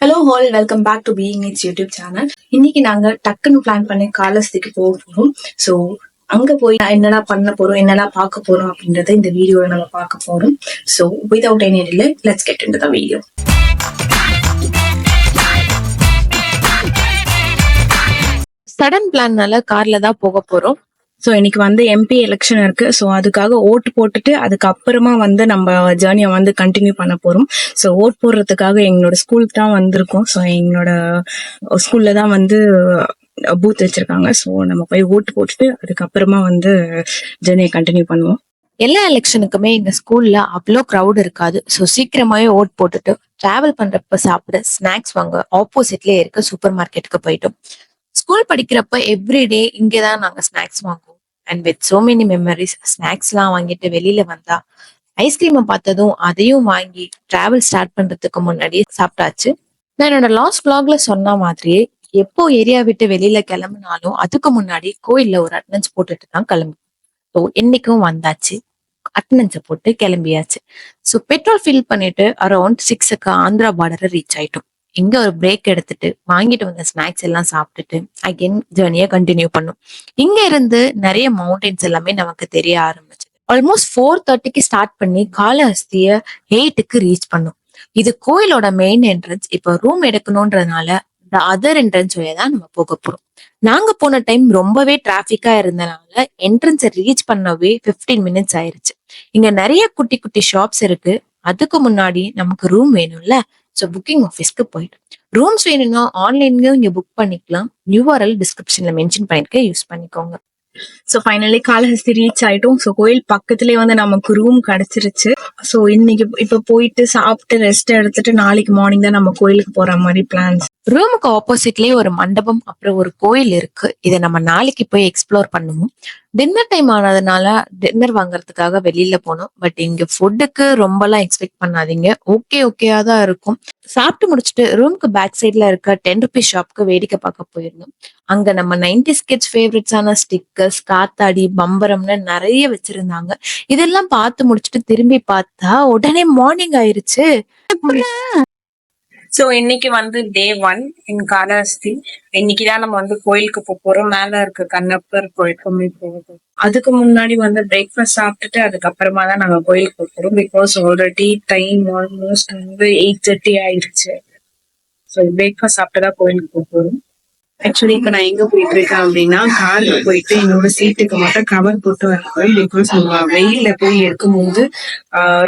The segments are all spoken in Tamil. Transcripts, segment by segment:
Hello all, welcome back to being it's YouTube channel. இன்னைக்கு நாங்க டக்குன்னு பிளான் பண்ணி காலஹஸ்திக்கு போக போறோம். ஸோ அங்க போய் என்னடா பண்ண போறோம், என்னடா பார்க்க போறோம் அப்படின்றத இந்த வீடியோல நம்ம பார்க்க போறோம். So without any delay let's get into the video. Sudden பிளான்னால கார்ல தான் போக போறோம். ஸோ இன்னைக்கு வந்து எம்பி எலெக்ஷன் இருக்கு. ஸோ அதுக்காக ஓட்டு போட்டுட்டு அதுக்கப்புறமா வந்து நம்ம ஜேர்னியை வந்து கண்டினியூ பண்ண போறோம். ஸோ ஓட் போடுறதுக்காக எங்களோட ஸ்கூலுக்கு தான் வந்திருக்கோம். ஸோ எங்களோட ஸ்கூல்ல தான் வந்து பூத் வச்சிருக்காங்க. ஸோ நம்ம போய் ஓட்டு போட்டுட்டு அதுக்கப்புறமா வந்து ஜேர்னியை கண்டினியூ பண்ணுவோம். எல்லா எலெக்ஷனுக்குமே எங்க ஸ்கூல்ல அவ்வளோ க்ரௌட் இருக்காது. ஸோ சீக்கிரமாவே ஓட் போட்டுட்டு டிராவல் பண்றப்ப சாப்பிட ஸ்நாக்ஸ் வாங்க ஆப்போசிட்லயே இருக்க சூப்பர் மார்க்கெட்டுக்கு போயிட்டோம். ஸ்கூல் படிக்கிறப்ப எவ்ரிடே இங்கேதான் நாங்க ஸ்நாக்ஸ் வாங்குவோம். And with so many memories. Snacks எல்லாம் வாங்கிட்டு வெளியில வந்தா ஐஸ்கிரீமை பார்த்ததும் அதையும் வாங்கி டிராவல் ஸ்டார்ட் பண்றதுக்கு முன்னாடி சாப்பிட்டாச்சு. நான் என்னோட லாஸ்ட் vlogல சொன்ன மாதிரியே எப்போ ஏரியா விட்டு வெளியில கிளம்புனாலும் அதுக்கு முன்னாடி கோயில்ல ஒரு அட்டனன்ஸ் போட்டுட்டு தான் கிளம்பும். ஸோ என்னைக்கும் வந்தாச்சு, அட்டனன்ஸை போட்டு கிளம்பியாச்சு. ஸோ பெட்ரோல் ஃபில் பண்ணிட்டு அரௌண்ட் 6க்கு ஆந்திரா பார்டரை ரீச் ஆயிட்டோம். இங்க ஒரு பிரேக் எடுத்துட்டு வாங்கிட்டு வந்த ஸ்நாக்ஸ் எல்லாம் சாப்பிட்டுட்டு அகைன் ஜேர்னியை கண்டினியூ பண்ணும். இங்க இருந்து நிறைய மவுண்டன்ஸ் எல்லாமே நமக்கு தெரிய ஆரம்பிச்சது. ஆல்மோஸ்ட் 4:30க்கு ஸ்டார்ட் பண்ணி காளஹஸ்திய 8க்கு ரீச் பண்ணும். இது கோயிலோட மெயின் என்ட்ரன்ஸ். இப்போ ரூம் எடுக்கணும்ன்றதுனால இந்த அதர் என்ட்ரன்ஸ் வழியா தான் நம்ம போக போறோம். நாங்க போன டைம் ரொம்பவே டிராபிக்கா இருந்தனால என்ட்ரன்ஸை ரீச் பண்ணவே 15 மினிட்ஸ் ஆயிருச்சு. இங்க நிறைய குட்டி குட்டி ஷாப்ஸ் இருக்கு. அதுக்கு முன்னாடி நமக்கு ரூம் வேணும்ல. ஸோ புக்கிங் ஆஃபீஸ்க்கு போயிட்டு ரூம்ஸ் வேணும்னா ஆன்லைன்லயும் இங்க புக் பண்ணிக்கலாம். URL டிஸ்கிரிப்ஷன்ல மென்ஷன் பண்ணிருக்கேன், யூஸ் பண்ணிக்கோங்க. ஸோ ஃபைனலி காளஹஸ்தி ரீச் ஆயிட்டோம். ஸோ கோயில் பக்கத்துலேயே வந்து நமக்கு ரூம் கிடைச்சிருச்சு. ஸோ இன்னைக்கு இப்போ போயிட்டு சாப்பிட்டு ரெஸ்ட் எடுத்துட்டு நாளைக்கு மார்னிங் தான் நம்ம கோயிலுக்கு போற மாதிரி பிளான்ஸ். ரூமுக்கு ஆப்போசிட்லயே ஒரு மண்டபம் அப்புறம் ஒரு கோயில் இருக்கு. இதை நம்ம நாளைக்கு போய் எக்ஸ்ப்ளோர் பண்ணுவோம். டின்னர் டைம் ஆனதுனால டின்னர் வாங்குறதுக்காக வெளியில போனோம். பட் இங்க ஃபுட்டுக்கு ரொம்பலாம் எக்ஸ்பெக்ட் பண்ணாதீங்க. ஓகேயா தான் இருக்கும். சாப்பிட்டு முடிச்சுட்டு ரூமுக்கு பேக் சைட்ல இருக்க 10 ருபீஸ் ஷாப்க்கு வேடிக்கை பார்க்க போயிருந்தோம். அங்க நம்ம 90s கிட்ஸ் ஃபேவரட்ஸான ஸ்டிக்கர்ஸ், காத்தாடி, பம்பரம்னு நிறைய வச்சிருந்தாங்க. இதெல்லாம் பார்த்து முடிச்சுட்டு திரும்பி பார்த்தா உடனே மார்னிங் ஆயிருச்சு. ஸோ இன்னைக்கு வந்து டே 1 இன் காளஹஸ்தி. இன்னைக்குதான் நம்ம வந்து கோயிலுக்கு போறோம். மேல இருக்க கண்ணப்பர் கோயிலுக்குமே போகும். அதுக்கு முன்னாடி வந்து பிரேக்ஃபாஸ்ட் சாப்பிட்டுட்டு அதுக்கப்புறமா தான் நாங்க கோயிலுக்கு போறோம். பிகாஸ் ஆல்ரெடி டைம் ஆல்மோஸ்ட் வந்து 8:30 ஆயிடுச்சு. ஸோ பிரேக்ஃபாஸ்ட் சாப்பிட்டுதான் கோயிலுக்கு போறோம். ஆக்சுவலி இப்ப நான் எங்க போயிட்டு இருக்கேன் அப்படின்னா, கார்ல போயிட்டு என்னோட சீட்டுக்கு மட்டும் கவர் போட்டு வரேன். பிகாஸ் நம்ம வெயில்ல போய் எடுக்கும்போது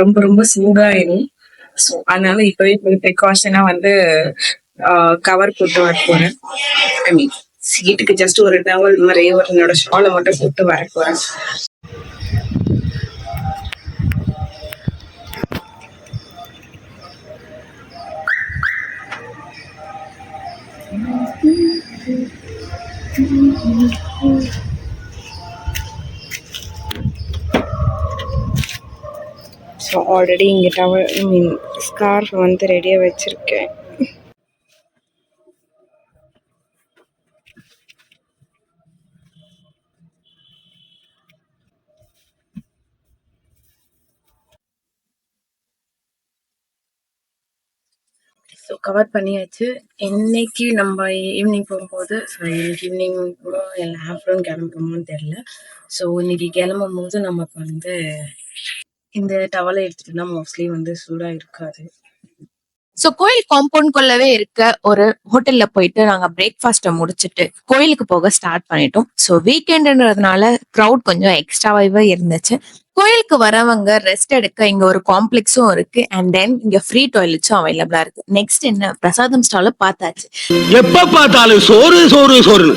ரொம்ப ரொம்ப சூடாயிடும். ஸோ அதனால இப்பவே போய் ப்ரிகாஷனா வந்து கவர் போட்டு வர போறேன். ஐ மீன் சீட்டுக்கு ஜஸ்ட் ஒரு டவல் மாதிரி ஒரு என்னோட ஷாலை மட்டும் போட்டு வர போறேன். ஸோ ஆல்ரெடி இங்கே டவல் ஸ்கார்ஃப் வந்து ரெடியாக வச்சுருக்கேன். ஸோ கவர் பண்ணியாச்சு. இன்னைக்கு நம்ம ஈவினிங் போகும்போது, ஸோ இன்னைக்கு ஈவினிங் கூட இல்லை ஆஃப்டர்நூன் கிளம்புறோமோன்னு தெரியல. ஸோ இன்னைக்கு கிளம்பும் போது நமக்கு வந்து இந்த டவலை எடுத்துட்டுனா மோஸ்ட்லி வந்து சூடா இருக்காது. ஸோ கோயில் காம்பவுண்ட் குள்ளவே இருக்க ஒரு ஹோட்டல்ல போயிட்டு நாங்க பிரேக்ஃபாஸ்ட்டை முடிச்சுட்டு கோயிலுக்கு போக ஸ்டார்ட் பண்ணிட்டோம். ஸோ வீக்கெண்டுன்றதுனால க்ரௌட் கொஞ்சம் எக்ஸ்ட்ராவாவே இருந்துச்சு. கோயிலுக்கு வரவங்க ரெஸ்ட் எடுக்க இங்க ஒரு காம்ப்ளெக்ஸும் இருக்கு. அண்ட் தென் இங்க ஃப்ரீ டாய்லெட்ஸும் அவைலபிளா இருக்கு. நெக்ஸ்ட் என்ன, பிரசாதம் ஸ்டால பார்த்தாச்சு. எப்ப பார்த்தாலும் சோறு சோறு சோறு.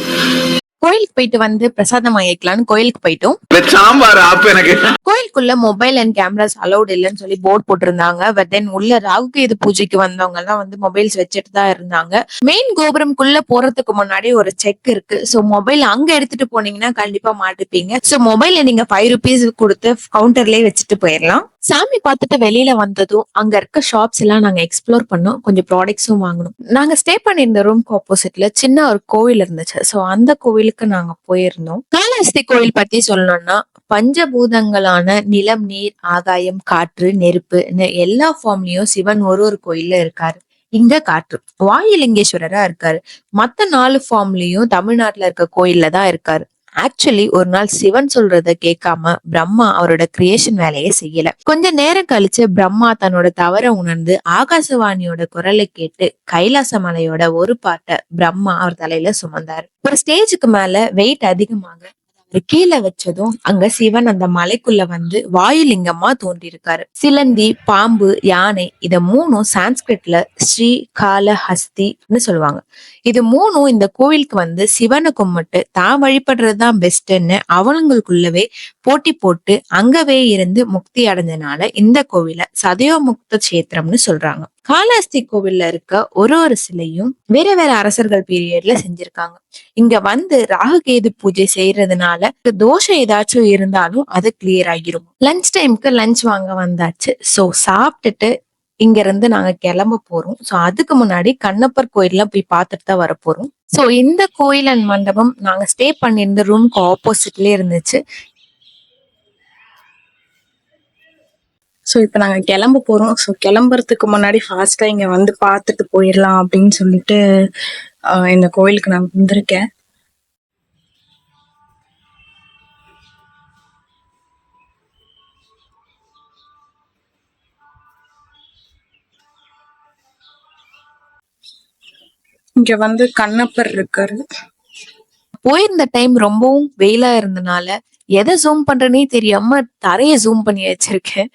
கோயிலுக்கு போயிட்டு வந்து பிரசாதம் வாங்கிக்கலாம்னு கோயிலுக்கு போயிட்டோம். சாம்பார் ஆப் எனக்கு. கோயிலுக்குள்ள மொபைல் அண்ட் கேமராஸ் அலௌட் இல்லைன்னு சொல்லி போர்ட் போட்டிருந்தாங்க. பட் தென் உள்ள ராகுகேது பூஜைக்கு வந்தவங்க எல்லாம் வந்து மொபைல்ஸ் வச்சுட்டு தான் இருந்தாங்க. மெயின் கோபுரம்குள்ள போறதுக்கு முன்னாடி ஒரு செக் இருக்கு. சோ மொபைல் அங்க எடுத்துட்டு போனீங்கன்னா கண்டிப்பா மாட்டுப்பீங்க. சோ மொபைல நீங்க 5 ருபீஸ் கொடுத்து கவுண்டர்லயே வச்சுட்டு போயிடலாம். சாமி பார்த்துட்டு வெளியில வந்ததும் அங்க இருக்க ஷாப்ஸ் எல்லாம் நாங்க எக்ஸ்ப்ளோர் பண்ணோம். கொஞ்சம் ப்ராடக்ட்ஸும் வாங்கணும். நாங்க ஸ்டே பண்ணியிருந்த ரூம்க்கு ஆப்போசிட்ல சின்ன ஒரு கோவில் இருந்துச்சு. சோ அந்த கோவிலுக்கு நாங்க போயிருந்தோம். காளஹஸ்தி கோயில் பத்தி சொல்லணும்னா பஞ்சபூதங்களான நிலம், நீர், ஆகாயம், காற்று, நெருப்பு எல்லா ஃபார்ம்லயும் சிவன் ஒரு கோயில்ல இருக்காரு. இங்க காற்று வாயுலிங்கேஸ்வரரா இருக்காரு. மத்த 4 ஃபார்ம்லயும் தமிழ்நாட்டுல இருக்க கோயில்ல தான் இருக்காரு. ஆக்சுவலி ஒரு நாள் சிவன் சொல்றத கேட்காம பிரம்மா அவரோட கிரியேஷன் வேலையை செய்யல. கொஞ்ச நேரம் கழிச்சு பிரம்மா தன்னோட தவற உணர்ந்து ஆகாசவாணியோட குரலை கேட்டு கைலாச மலையோட ஒரு பாட்டை பிரம்மா அவர் தலையில சுமந்தாரு. ஒரு ஸ்டேஜுக்கு மேல வெயிட் அதிகமாக அவர் கீழே வச்சதும் அங்க சிவன் அந்த மலைக்குள்ள வந்து வாயுலிங்கமா தோன்றியிருக்காரு. சிலந்தி, பாம்பு, யானை இத 3ம் சான்ஸ்கிரிட்ல ஸ்ரீ கால ஹஸ்தின்னு சொல்லுவாங்க. இது 3ம் இந்த கோவிலுக்கு வந்து சிவனை கும்பிட்டு தான் வழிபடுறதுதான் பெஸ்ட்ன்னு அவங்களுக்குள்ளவே போட்டி போட்டு அங்கவே இருந்து முக்தி அடைஞ்சனால இந்த கோவில சதயோமுக்த கஷேத்திரம்னு சொல்றாங்க. காளஹஸ்தி கோவில்ல இருக்க ஒரு சிலையும் வேற வேற அரசர்கள் பீரியட்ல செஞ்சிருக்காங்க. இங்க வந்து ராகுகேது பூஜை செய்யறதுனால தோஷம் ஏதாச்சும் இருந்தாலும் அது கிளியர் ஆகிரும். லஞ்ச் டைமுக்கு லஞ்ச் வாங்க வந்தாச்சு. சோ சாப்பிட்டுட்டு இங்க இருந்து நாங்க கிளம்ப போறோம். சோ அதுக்கு முன்னாடி கண்ணப்பர் கோயில்ல போய் பார்த்துட்டு தான் வர போறோம். சோ இந்த கோயில் அண்ட் மண்டபம் நாங்க ஸ்டே பண்ணியிருந்த ரூம்க்கு ஆப்போசிட்லயே இருந்துச்சு. ஸோ இப்போ நாங்கள் கிளம்ப போகிறோம். ஸோ கிளம்புறதுக்கு முன்னாடி ஃபாஸ்ட்டாக இங்கே வந்து பார்த்துட்டு போயிடலாம் அப்படின்னு சொல்லிட்டு இந்த கோயிலுக்கு நான் வந்திருக்கேன். இங்க வந்து கண்ணப்பர் இருக்காரு. போயிருந்த டைம் ரொம்பவும் வெயிலா இருந்தனால எதை ஜூம் பண்றேனே தெரியாம தரைய ஜூம் பண்ணி வச்சிருக்கேன்.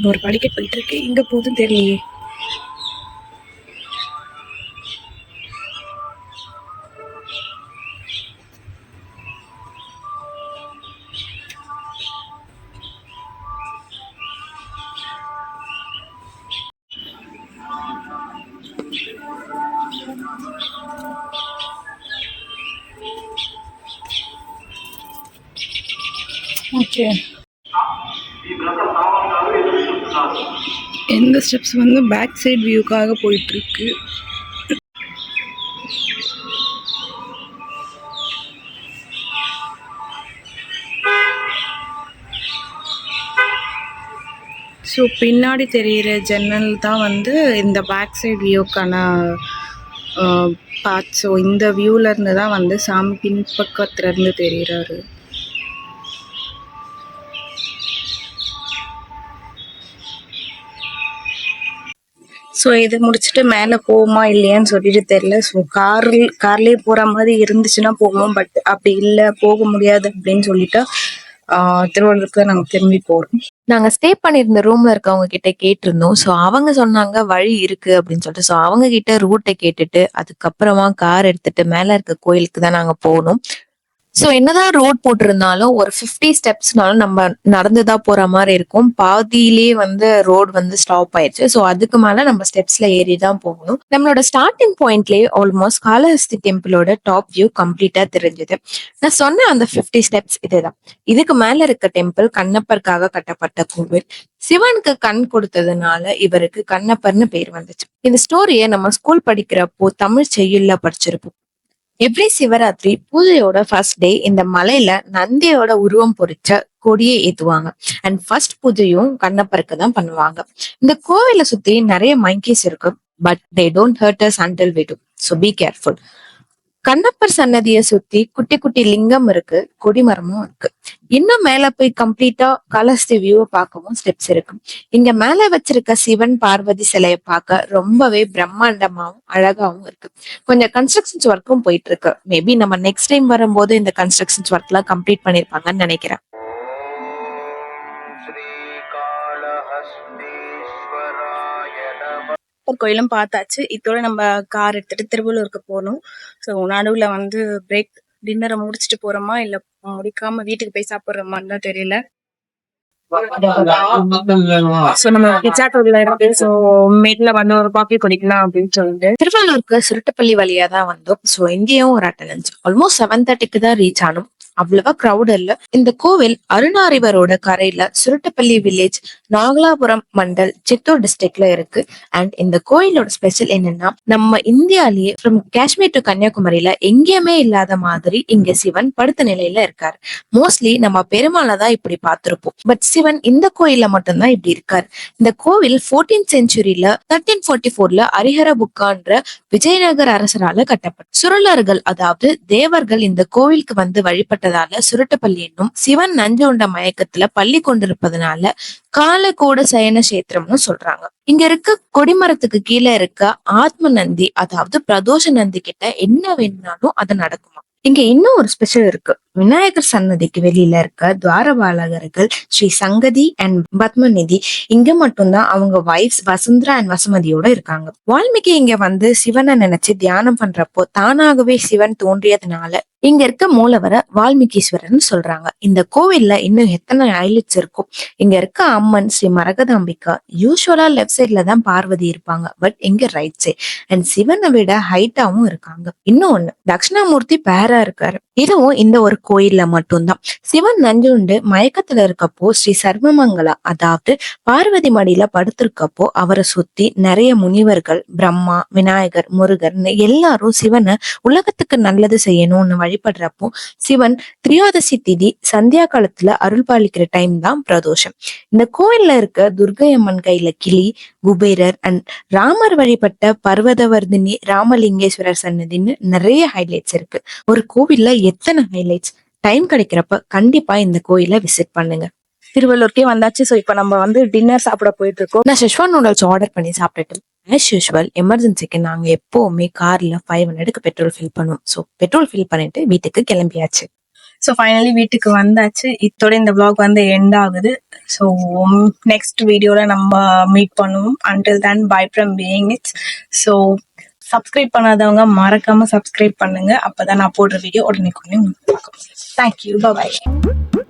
ஒரு படிக்கட்டு போயிட்டு இருக்கு, எங்க போதும் தெரியலையே. ஓகே, எந்த ஸ்டெப்ஸ் வந்து பேக் சைடு வியூக்காக போயிட்டு இருக்கு. ஸோ பின்னாடி தெரிகிற ஜன்னல் தான் வந்து இந்த பேக் சைடு வியூக்கான பார்ட். ஸோ இந்த வியூவில் இருந்து தான் வந்து சாமி பின்பக்கத்துலேருந்து தெரிகிறாரு. ஸோ இதை முடிச்சுட்டு மேலே போகுமா இல்லையான்னு சொல்லிட்டு தெரியல. ஸோ கார்லேயே போகிற மாதிரி இருந்துச்சுன்னா போவோம். பட் அப்படி இல்லை, போக முடியாது அப்படின்னு சொல்லிட்டு திருவள்ளூருக்கு நாங்கள் திரும்பி போகிறோம். நாங்கள் ஸ்டே பண்ணியிருந்த ரூம்ல இருக்கவங்க கிட்ட கேட்டிருந்தோம். ஸோ அவங்க சொன்னாங்க வழி இருக்கு அப்படின்னு சொல்லிட்டு. ஸோ அவங்க கிட்ட ரூட்டை கேட்டுட்டு அதுக்கப்புறமா கார் எடுத்துட்டு மேலே இருக்க கோயிலுக்கு தான் நாங்கள் போகணும். ஸோ என்னதான் ரோட் போட்டிருந்தாலும் ஒரு 50 ஸ்டெப்ஸ்னாலும் நம்ம நடந்துதான் போற மாதிரி இருக்கும். பாதியிலேயே வந்து ரோடு வந்து ஸ்டாப் ஆயிடுச்சு. ஸோ அதுக்கு மேல நம்ம ஸ்டெப்ஸ்ல ஏறி தான் போகணும். நம்மளோட ஸ்டார்டிங் பாயிண்ட்லயே ஆல்மோஸ்ட் காளஹஸ்தி டெம்பிளோட டாப் வியூ கம்ப்ளீட்டா தெரிஞ்சது. நான் சொன்ன அந்த 50 ஸ்டெப்ஸ் இதுதான். இதுக்கு மேல இருக்க டெம்பிள் கண்ணப்பருக்காக கட்டப்பட்ட கோவில். சிவனுக்கு கண் கொடுத்ததுனால இவருக்கு கண்ணப்பர்னு பேர் வந்துச்சு. இந்த ஸ்டோரியை நம்ம ஸ்கூல் படிக்கிறப்போ தமிழ் செய்யுள்ல படிச்சிருப்போம். எவ்ரி சிவராத்திரி பூஜையோட ஃபர்ஸ்ட் டே இந்த மலையில நந்தியோட உருவம் பொறிச்ச கொடியை ஏத்துவாங்க. அண்ட் ஃபர்ஸ்ட் பூஜையும் கண்ணப்பருக்கு தான் பண்ணுவாங்க. இந்த கோவிலை சுத்தி நிறைய மங்கீஸ் இருக்கு. But they don't hurt us until we do. So be careful. Kannappar சன்னதியை சுத்தி குட்டி குட்டி லிங்கம் இருக்கு, கொடிமரமும் இருக்கு. இன்னும் மேல போய் கம்ப்ளீட்டா காளஹஸ்தி வியூவை பார்க்கவும் ஸ்டெப்ஸ் இருக்கு. இங்க மேல வச்சிருக்க சிவன் பார்வதி சிலையை பார்க்க ரொம்பவே பிரம்மாண்டமாவும் அழகாவும் இருக்கு. கொஞ்சம் கன்ஸ்ட்ரக்ஷன்ஸ் ஒர்க்கும் போயிட்டு இருக்கு. மேபி நம்ம நெக்ஸ்ட் டைம் வரும்போது இந்த கன்ஸ்ட்ரக்ஷன்ஸ் ஒர்க் எல்லாம் கம்ப்ளீட் பண்ணிருப்பாங்கன்னு நினைக்கிறேன். கோயிலும் பார்த்தாச்சு. இதோட நம்ம கார் எடுத்துட்டு திருவள்ளூருக்கு போகணும். ஸோ நடுவில் வந்து பிரேக், டின்னரை முடிச்சுட்டு போறோமா இல்ல முடிக்காம வீட்டுக்கு போய் சாப்பிடுறோமான்னு தான் தெரியல. சோ நம்ம கிச்சாட்டூர்ல இருக்கு. சோ மேட்ல வந்து ஒரு காஃபி குடிக்கலாம் அப்படின்னு சொல்லிட்டு திருவள்ளூருக்கு சுருட்டுப்பள்ளி வழியா தான் வந்தோம். சோ இங்கேயும் ஒரு அட்டண்டன்ஸ் ஆல்மோஸ்ட் 7:30க்கு தான் ரீச் ஆனோம். அவ்வளவா கிரௌட் இல்ல. இந்த கோவில் அருணா ரிவரோட கரையில சுருட்டப்பள்ளி வில்லேஜ், நாகலாபுரம் மண்டல், சித்தூர் டிஸ்ட்ரிக்ட்ல இருக்கு. அண்ட் இந்த கோயிலோட ஸ்பெஷல் என்னன்னா, நம்ம இந்தியாலேயே ஃப்ரம் காஷ்மீர் டு கன்னியாகுமரியில எங்கேயுமே இல்லாத மாதிரி இங்க சிவன் படுத்த நிலையில இருக்காரு. மோஸ்ட்லி நம்ம பெருமாளை தான் இப்படி பார்த்திருப்போம். பட் சிவன் இந்த கோயில்ல மட்டும்தான் இப்படி இருக்காரு. இந்த கோவில் 14th செஞ்சுரியில 1344ல ஹரிஹர புக்கான்ற விஜயநகர அரசரால கட்டப்பட்ட. சுருளர்கள் அதாவது தேவர்கள் இந்த கோவிலுக்கு வந்து வழிபட்டதால சுருட்டப்பள்ளி என்னும் சிவன் நஞ்சு உண்ட மயக்கத்துல பள்ளி கொண்டிருப்பதனால காலகோட சயன கஷேத்திரம்னு சொல்றாங்க. இங்க இருக்க கொடிமரத்துக்கு கீழே இருக்க ஆத்ம நந்தி அதாவது பிரதோஷ நந்தி கிட்ட என்ன வேணும்னாலும் அது நடக்குமா. இங்க இன்னும் ஒரு ஸ்பெஷல் இருக்கு. விநாயகர் சன்னதிக்கு வெளியில இருக்க துவாரபாலகர்கள் ஸ்ரீ சங்கதி அண்ட் பத்மநிதி இங்க மட்டும்தான் அவங்க வைஃப்ஸ் வசுந்தரா அண்ட் வசுமதியோட இருக்காங்க. வால்மீகி இங்க வந்து சிவனை நினைச்சு தியானம் பண்றப்போ தானாகவே சிவன் தோன்றியதுனால இங்க இருக்க மூலவரை வால்மீகீஸ்வரர்னு சொல்றாங்க. இந்த கோவில்ல இன்னும் எத்தனை ஹைலைட்ஸ் இருக்கும். இங்க இருக்க அம்மன் ஸ்ரீ மரகதாம்பிகா யூஸ்வலா லெஃப்ட் சைட்ல தான் பார்வதி இருப்பாங்க. பட் இங்க ரைட் சைட் அண்ட் சிவனை விட ஹைட்டாவும் இருக்காங்க. இன்னொன்னு தட்சிணாமூர்த்தி பேரா இருக்காரு. இதுவும் இந்த ஒரு கோயில்ல மட்டும்தான். சிவன் நஞ்சுண்டு மயக்கத்துல இருக்கப்போ ஸ்ரீ சர்வமங்கலா அதாவது பார்வதி மடியில படுத்திருக்கப்போ அவரை சுத்தி நிறைய முனிவர்கள் பிரம்மா, விநாயகர், முருகர் எல்லாரும் சிவனை உலகத்துக்கு நல்லது செய்யணும்னு வழிபடுறப்போ சிவன் திரியோதசி திதி சந்தியா காலத்துல அருள் பாலிக்கிற டைம் தான் பிரதோஷம். இந்த கோயில்ல இருக்க துர்கை அம்மன் கையில கிளி, குபேரர் அண்ட் ராமர் வழிபட்ட பர்வதவர்தினி ராமலிங்கேஸ்வரர் சன்னதின்னு நிறைய ஹைலைட்ஸ் இருக்கு. ஒரு கோவில்ல எத்தனை ஹைலைட்ஸ். டைம் கிடைக்கிறப்ப கண்டிப்பா இந்த கோயில விசிட் பண்ணுங்க. திருவள்ளூர்க்கே வந்தாச்சு. ஸோ இப்போ நம்ம வந்து டின்னர் சாப்பிட போயிட்டு இருக்கோம். நான் ஷெஷ்வான் நூடல்ஸ் ஆர்டர் பண்ணி சாப்பிட்டுட்டு ஆஸ் யூஸ்வல் எமர்ஜென்சிக்கு நாங்கள் எப்போவுமே கார்ல 500க்கு பெட்ரோல் ஃபில் பண்ணுவோம். ஸோ பெட்ரோல் ஃபில் பண்ணிட்டு வீட்டுக்கு கிளம்பியாச்சு. ஸோ ஃபைனலி வீட்டுக்கு வந்தாச்சு. இதோட இந்த vlog வந்து எண்ட் ஆகுது. ஸோ நெக்ஸ்ட் வீடியோல நம்ம மீட் பண்ணுவோம். Until then by from being it's. So subscribe பண்ணாதவங்க மறக்காம சப்ஸ்கிரைப் பண்ணுங்க. அப்பதான் நான் போடுற வீடியோ உடனே உங்களுக்கு பார்க்கும். தேங்க்யூ. பாய்.